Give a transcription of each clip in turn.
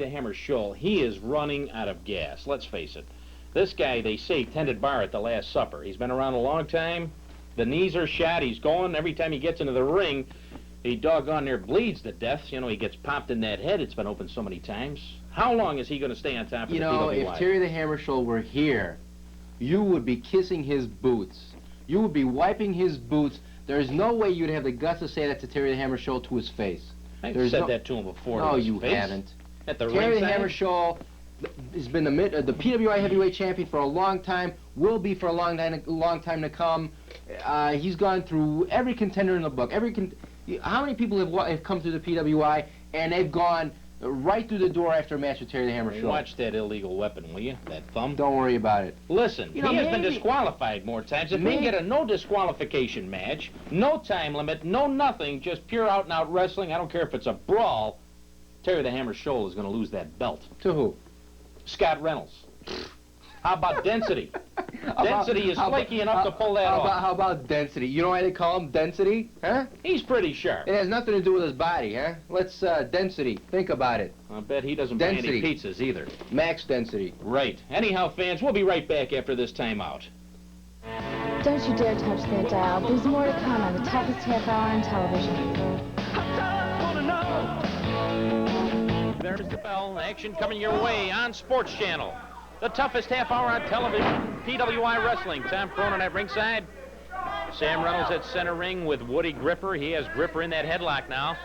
the Hammer Scholl, he is running out of gas. Let's face it. This guy, they say, tended bar at the Last Supper. He's been around a long time. The knees are shot. He's going. Every time he gets into the ring, he doggone near bleeds to death. You know, he gets popped in that head. It's been open so many times. How long is he going to stay on top of the PWI? You know, if Terry the Hammer Scholl were here, you would be kissing his boots. You would be wiping his boots. There's no way you'd have the guts to say that to Terry the Hammer Scholl to his face. I've said that to him before. No, you haven't. At the Terry the ringside? Hammer Scholl has been the PWI heavyweight champion for a long time, will be for a long time to come. He's gone through every contender in the book. How many people have come through the PWI and they've gone right through the door after a match with Terry the Hammer Scholl? Watch that illegal weapon, will you? That thumb? Don't worry about it. Listen, he has been disqualified more times. If we can get a no disqualification match, no time limit, no nothing, just pure out-and-out wrestling, I don't care if it's a brawl, Terry the Hammer Scholl is going to lose that belt. To who? Scott Reynolds. How about Density? Density is flaky enough to pull that off. How about Density? You know why they call him Density? Huh? He's pretty sharp. It has nothing to do with his body, huh? Let's, Density. Think about it. I bet he doesn't buy any pizzas either. Max Density. Right. Anyhow, fans, we'll be right back after this timeout. Don't you dare touch that dial. There's more to come on the toughest half hour on television. There's the bell. Action coming your way on SportsChannel. The toughest half hour on television, PWI Wrestling. Tom Cronin at ringside. Sam Reynolds at center ring with Woody Gripper. He has Gripper in that headlock now.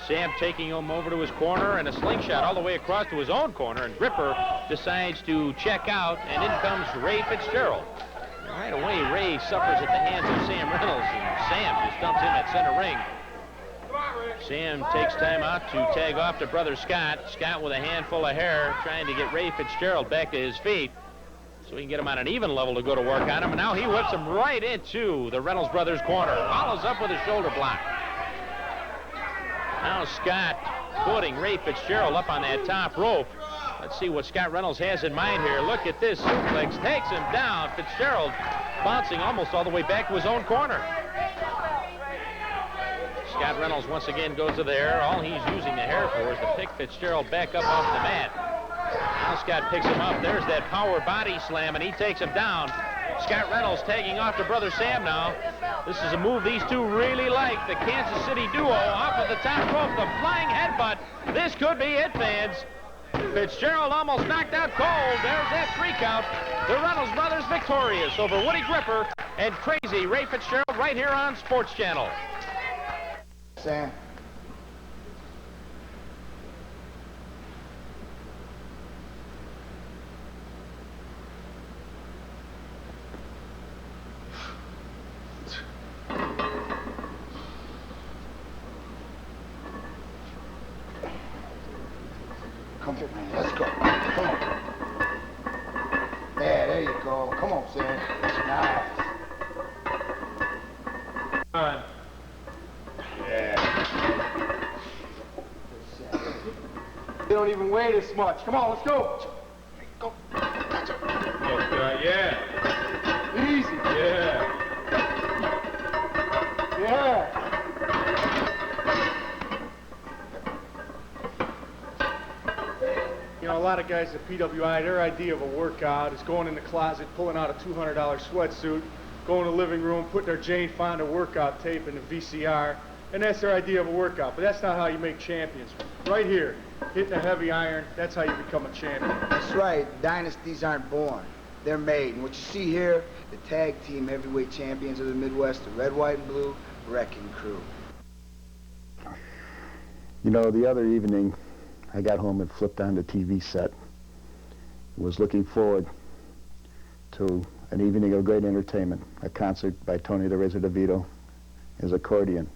Sam taking him over to his corner and a slingshot all the way across to his own corner. And Gripper decides to check out, and in comes Ray Fitzgerald. Right away, Ray suffers at the hands of Sam Reynolds, and Sam just dumps him at center ring. Sam takes time out to tag off to brother Scott. Scott with a handful of hair trying to get Ray Fitzgerald back to his feet so he can get him on an even level to go to work on him. And now he whips him right into the Reynolds brothers' corner. Follows up with a shoulder block. Now Scott putting Ray Fitzgerald up on that top rope. Let's see what Scott Reynolds has in mind here. Look at this suplex. Takes him down. Fitzgerald bouncing almost all the way back to his own corner. Scott Reynolds once again goes to the hair. All he's using the hair for is to pick Fitzgerald back up off the mat. Now Scott picks him up. There's that power body slam, and he takes him down. Scott Reynolds tagging off to brother Sam now. This is a move these two really like. The Kansas City duo off of the top rope. The flying headbutt. This could be it, fans. Fitzgerald almost knocked out cold. There's that 3 count. The Reynolds brothers victorious over Woody Gripper and crazy Ray Fitzgerald right here on SportsChannel. Sam. Come on, man. Let's go. Come on. Yeah, there you go. Come on, Sam. Nice. All right. They don't even weigh this much. Come on, let's go. Go. Yeah. Easy. Yeah. Yeah. You know, a lot of guys at PWI, their idea of a workout is going in the closet, pulling out a $200 sweatsuit, going to the living room, putting their Jane Fonda workout tape in the VCR, and that's their idea of a workout. But that's not how you make champions. Right here, hitting a heavy iron, that's how you become a champion. That's right. Dynasties aren't born. They're made. And what you see here, the tag team heavyweight champions of the Midwest, the Red, White, and Blue Wrecking Crew. You know, the other evening, I got home and flipped on the TV set. Was looking forward to an evening of great entertainment, a concert by Tony the Razor DeVito, his accordion.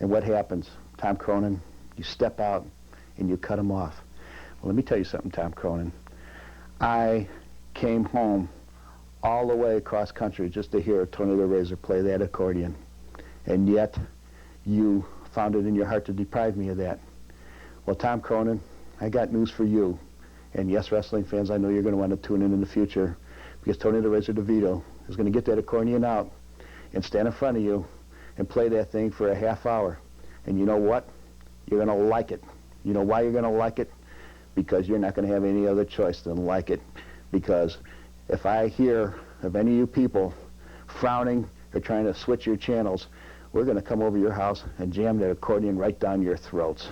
And what happens? Tom Cronin, you step out and you cut him off. Well, let me tell you something, Tom Cronin. I came home all the way across country just to hear Tony the Razor play that accordion. And yet, you found it in your heart to deprive me of that. Well, Tom Cronin, I got news for you. And yes, wrestling fans, I know you're going to want to tune in the future, because Tony the Razor DeVito is going to get that accordion out and stand in front of you and play that thing for a half hour. And you know what? You're going to like it. You know why you're going to like it? because you're not going to have any other choice than like it. Because if I hear of any of you people frowning or trying to switch your channels, we're going to come over your house and jam that accordion right down your throats.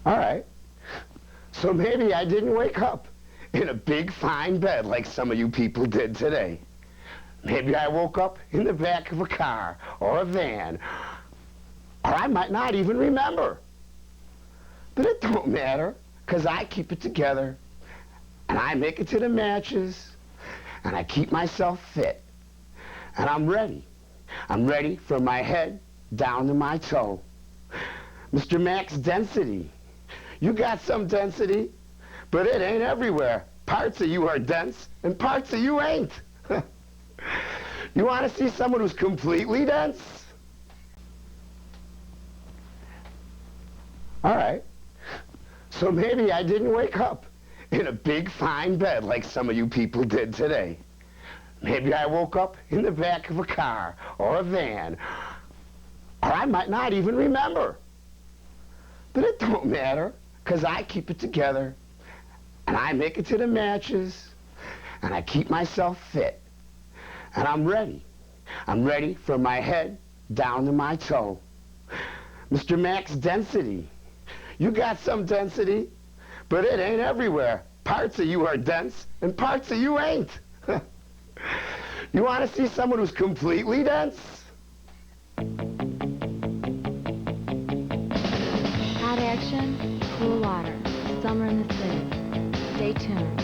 All right. So maybe I didn't wake up in a big fine bed like some of you people did today. Maybe I woke up in the back of a car or a van, or I might not even remember. But it don't matter, because I keep it together, and I make it to the matches, and I keep myself fit, and I'm ready. I'm ready from my head down to my toe. Mr. Max Density, you got some density, but it ain't everywhere. Parts of you are dense, and parts of you ain't. You want to see someone who's completely dense? All right. So maybe I didn't wake up in a big fine bed like some of you people did today. Maybe I woke up in the back of a car or a van, or I might not even remember. But it don't matter, because I keep it together, and I make it to the matches, and I keep myself fit, and I'm ready. I'm ready from my head down to my toe. Mr. Max Density, you got some density, but it ain't everywhere. Parts of you are dense, and parts of you ain't. You want to see someone who's completely dense? Hot action, cool water. Summer in the city. Stay tuned.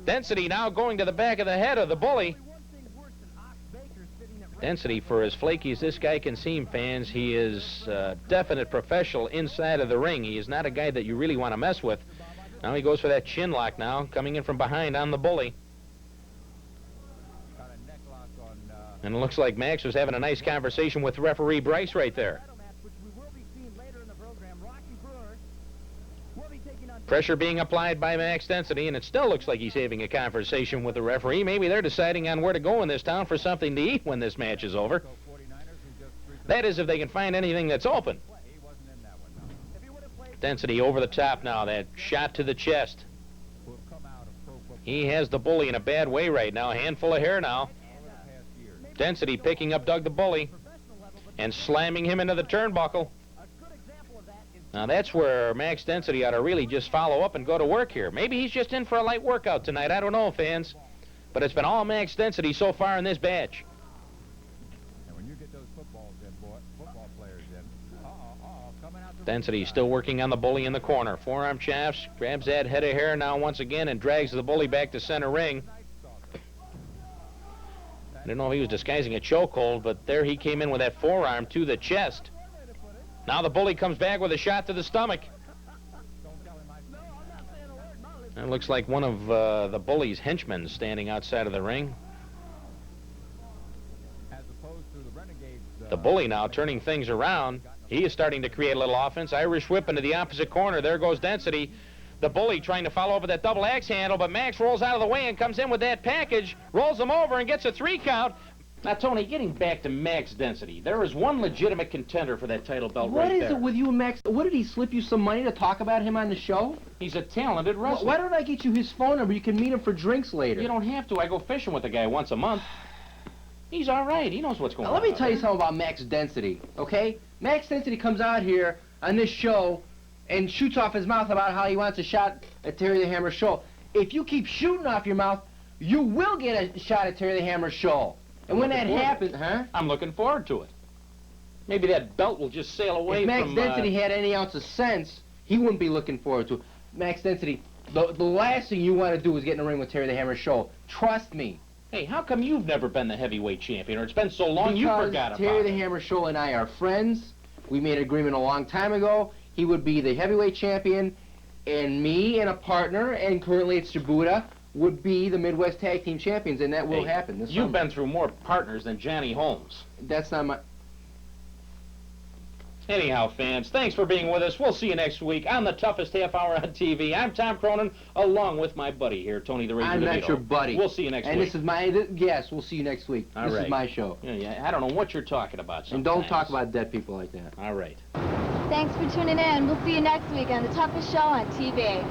Density now going to the back of the head of the bully. Density, for as flaky as this guy can seem, fans, he is a definite professional inside of the ring. He is not a guy that you really want to mess with. Now he goes for that chin lock now, coming in from behind on the bully. And it looks like Max was having a nice conversation with referee Bryce right there. Pressure being applied by Max Density, and it still looks like he's having a conversation with the referee. Maybe they're deciding on where to go in this town for something to eat when this match is over. That is, if they can find anything that's open. Density over the top now, that shot to the chest. He has the bully in a bad way right now, a handful of hair now. Density picking up Doug the bully and slamming him into the turnbuckle. Now that's where Max Density ought to really just follow up and go to work here. Maybe he's just in for a light workout tonight. I don't know, fans. But it's been all Max Density so far in this batch. And when you get those footballs in, football players in, coming out Density still working on the bully in the corner. Forearm shafts, grabs that head of hair now once again and drags the bully back to center ring. I don't know if he was disguising a chokehold, but there he came in with that forearm to the chest. Now the bully comes back with a shot to the stomach. It looks like one of the bully's henchmen standing outside of the ring. The bully now turning things around. He is starting to create a little offense. Irish whip into the opposite corner. There goes Density. The bully trying to follow up with that double axe handle, but Max rolls out of the way and comes in with that package, rolls him over and gets a 3 count. Now, Tony, getting back to Max Density, there is one legitimate contender for that title belt right there. What is it with you and Max? What, did he slip you some money to talk about him on the show? He's a talented wrestler. Why don't I get you his phone number? You can meet him for drinks later. You don't have to. I go fishing with the guy once a month. He's all right. He knows what's going on. Let me tell you something about Max Density, okay? Max Density comes out here on this show and shoots off his mouth about how he wants a shot at Terry the Hammer Scholl. If you keep shooting off your mouth, you will get a shot at Terry the Hammer Scholl. And when that happens, I'm looking forward to it. Maybe that belt will just sail away if Max from... Density had any ounce of sense, he wouldn't be looking forward to it. Max Density, the last thing you want to do is get in the ring with Terry the Hammer Scholl. Trust me. Hey, how come you've never been the heavyweight champion? Or it's been so long you forgot about it? Terry the Hammer Scholl and I are friends. We made an agreement a long time ago. He would be the heavyweight champion, and me and a partner, and currently it's Jabuta, would be the Midwest Tag Team Champions, and that will happen this summer. You've been through more partners than Johnny Holmes. That's not my... Anyhow, fans, thanks for being with us. We'll see you next week on the toughest half hour on TV. I'm Tom Cronin, along with my buddy here, Tony the Razor I'm not DeVito. your buddy. We'll see you next and week. this is my, yes, we'll see you next week. All this right. is my show. Yeah, I don't know what you're talking about sometimes. And don't talk about dead people like that. All right. Thanks for tuning in. We'll see you next week on the toughest show on TV.